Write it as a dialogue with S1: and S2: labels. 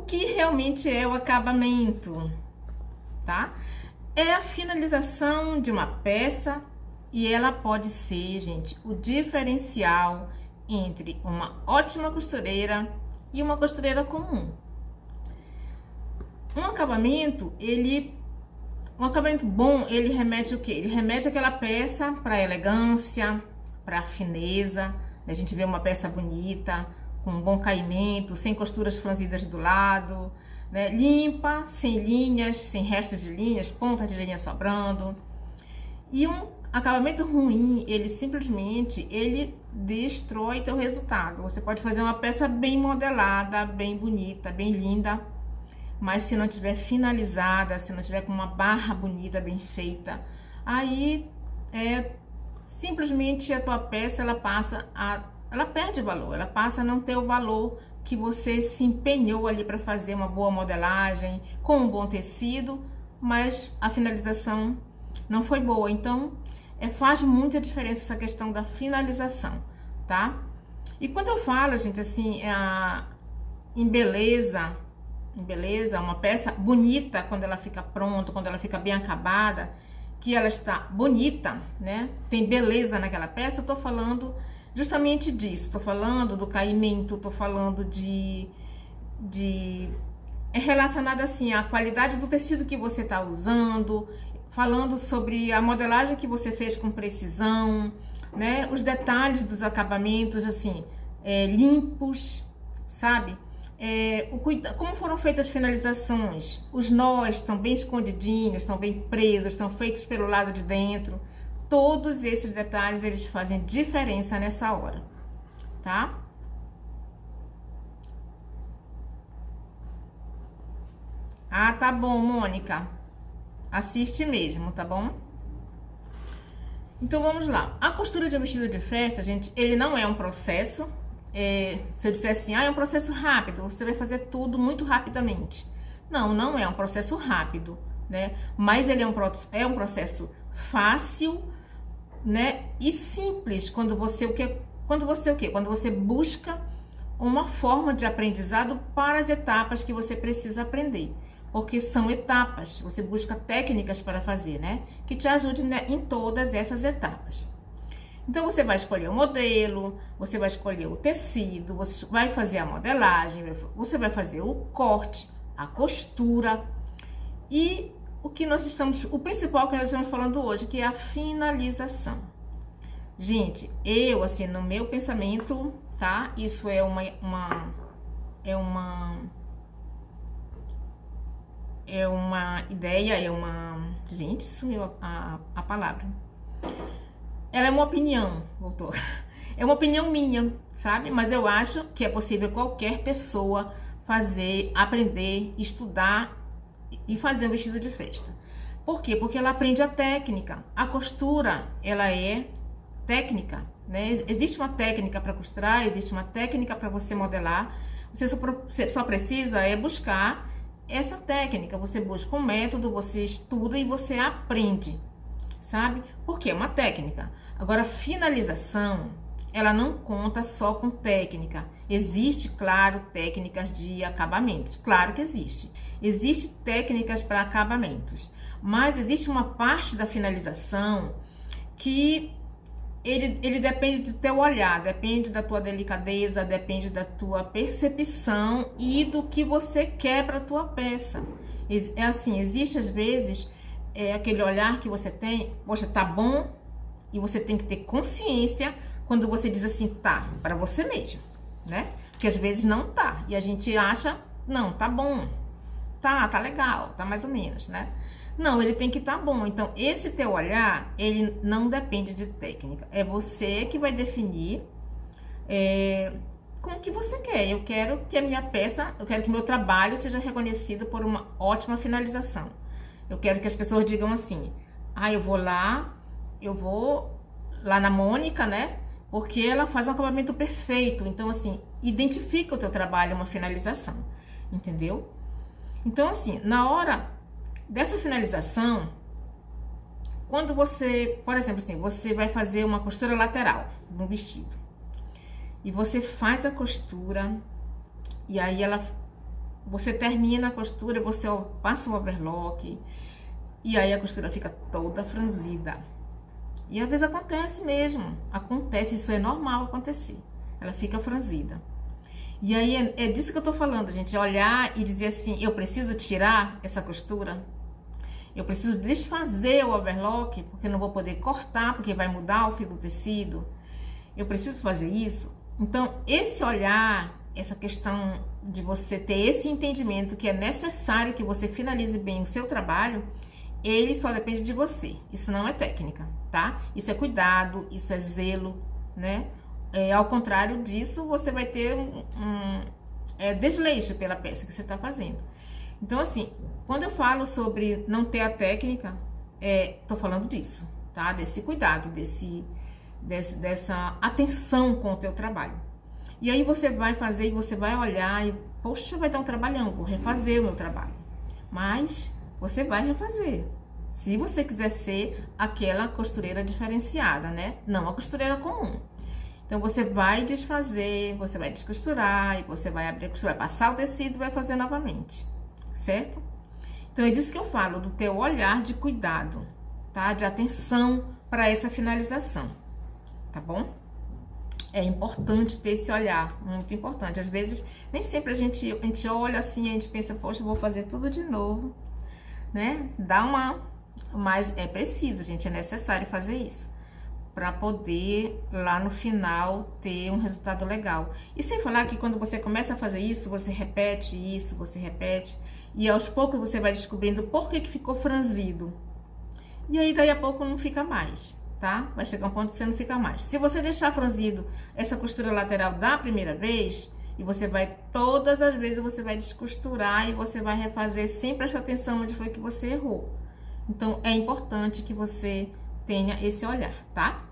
S1: que realmente é o acabamento, tá? É a finalização de uma peça e ela pode ser, gente, o diferencial entre uma ótima costureira e uma costureira comum. Um acabamento bom, ele remete o quê? Ele remete aquela peça para elegância, para fineza. A gente vê uma peça bonita, com um bom caimento, sem costuras franzidas do lado, né? Limpa, sem linhas, sem resto de linhas, ponta de linha sobrando. E um acabamento ruim, ele simplesmente destrói teu resultado. Você pode fazer uma peça bem modelada, bem bonita, bem linda, mas se não tiver finalizada, se não tiver com uma barra bonita, bem feita, aí simplesmente a tua peça ela perde valor, ela passa a não ter o valor que você se empenhou ali para fazer uma boa modelagem, com um bom tecido, mas a finalização não foi boa. Então, faz muita diferença essa questão da finalização, tá? E quando eu falo, gente, assim, em beleza, uma peça bonita, quando ela fica pronta, quando ela fica bem acabada, que ela está bonita, né? Tem beleza naquela peça, eu tô falando justamente disso, tô falando do caimento, tô falando é relacionado assim à qualidade do tecido que você tá usando, falando sobre a modelagem que você fez com precisão, né? Os detalhes dos acabamentos, assim, limpos, sabe? Como foram feitas as finalizações, os nós estão bem escondidinhos, estão bem presos, estão feitos pelo lado de dentro. Todos esses detalhes, eles fazem diferença nessa hora, tá? Ah, tá bom, Mônica. Assiste mesmo, tá bom? Então, vamos lá. A costura de um vestido de festa, gente, ele não é um processo. Se eu disser assim, é um processo rápido, você vai fazer tudo muito rapidamente. Não, não é um processo rápido, né? Mas ele é um processo fácil, né? E simples quando você busca uma forma de aprendizado para as etapas que você precisa aprender. Porque são etapas, você busca técnicas para fazer, né? Que te ajudem, né, em todas essas etapas. Então, você vai escolher o modelo, você vai escolher o tecido, você vai fazer a modelagem, você vai fazer o corte, a costura e o principal que nós estamos falando hoje, que é a finalização. Gente, assim, no meu pensamento, tá? Isso é uma ideia, gente, sumiu a palavra. Ela é uma opinião, voltou. É uma opinião minha, sabe? Mas eu acho que é possível qualquer pessoa aprender, estudar e fazer um vestido de festa. Por quê? Porque ela aprende a técnica. A costura, ela é técnica, né? Existe uma técnica para costurar, existe uma técnica para você modelar. Você só precisa buscar essa técnica. Você busca um método, você estuda e você aprende, sabe? Porque é uma técnica. Agora, a finalização, ela não conta só com técnica. Existe, claro, técnicas de acabamentos. Claro que existe. Existem técnicas para acabamentos. Mas existe uma parte da finalização que ele depende do teu olhar, depende da tua delicadeza, depende da tua percepção e do que você quer para a tua peça. É assim, existe às vezes aquele olhar que você tem, poxa, tá bom, e você tem que ter consciência quando você diz assim, tá, para você mesmo, né? Porque às vezes não tá, e a gente acha, não, tá bom, tá legal, tá mais ou menos, né? Não, ele tem que estar bom. Então, esse teu olhar, ele não depende de técnica. É você que vai definir com o que você quer. Eu quero que a minha peça, eu quero que o meu trabalho seja reconhecido por uma ótima finalização. Eu quero que as pessoas digam assim, eu vou lá na Mônica, né? Porque ela faz um acabamento perfeito. Então, assim, identifica o teu trabalho, uma finalização, entendeu? Então, assim, na hora dessa finalização, quando você, por exemplo, assim, você vai fazer uma costura lateral no vestido, e você faz a costura, e aí Você termina a costura, você passa o overlock e aí a costura fica toda franzida. E às vezes acontece mesmo, acontece, isso é normal acontecer. Ela fica franzida. E aí é disso que eu tô falando, gente, é olhar e dizer assim, eu preciso tirar essa costura, eu preciso desfazer o overlock, porque eu não vou poder cortar, porque vai mudar o fio do tecido, eu preciso fazer isso. Então, esse olhar, essa questão de você ter esse entendimento que é necessário que você finalize bem o seu trabalho, ele só depende de você, isso não é técnica, tá? Isso é cuidado, isso é zelo, né? Ao contrário disso, você vai ter desleixo pela peça que você está fazendo. Então, assim, quando eu falo sobre não ter a técnica, tô falando disso, tá? Desse cuidado, dessa atenção com o teu trabalho. E aí você vai fazer e você vai olhar e, poxa, vai dar um trabalhão, vou refazer o meu trabalho. Mas você vai refazer. Se você quiser ser aquela costureira diferenciada, né? Não a costureira comum. Então, você vai desfazer, você vai descosturar, e você vai abrir a costura, vai passar o tecido e vai fazer novamente, certo? Então, é disso que eu falo, do teu olhar de cuidado, tá? De atenção para essa finalização, tá bom? É importante ter esse olhar, muito importante. Às vezes, nem sempre a gente olha assim, a gente pensa, poxa, eu vou fazer tudo de novo, né? Mas é preciso, gente, é necessário fazer isso, para poder lá no final ter um resultado legal. E sem falar que quando você começa a fazer isso, você repete isso, você repete, e aos poucos você vai descobrindo por que ficou franzido. E aí daí a pouco não fica mais, tá? Vai chegar um ponto que você não fica mais. Se você deixar franzido essa costura lateral da primeira vez, e você vai, todas as vezes você vai descosturar e você vai refazer sem prestar atenção onde foi que você errou. Então é importante que você tenha esse olhar, tá?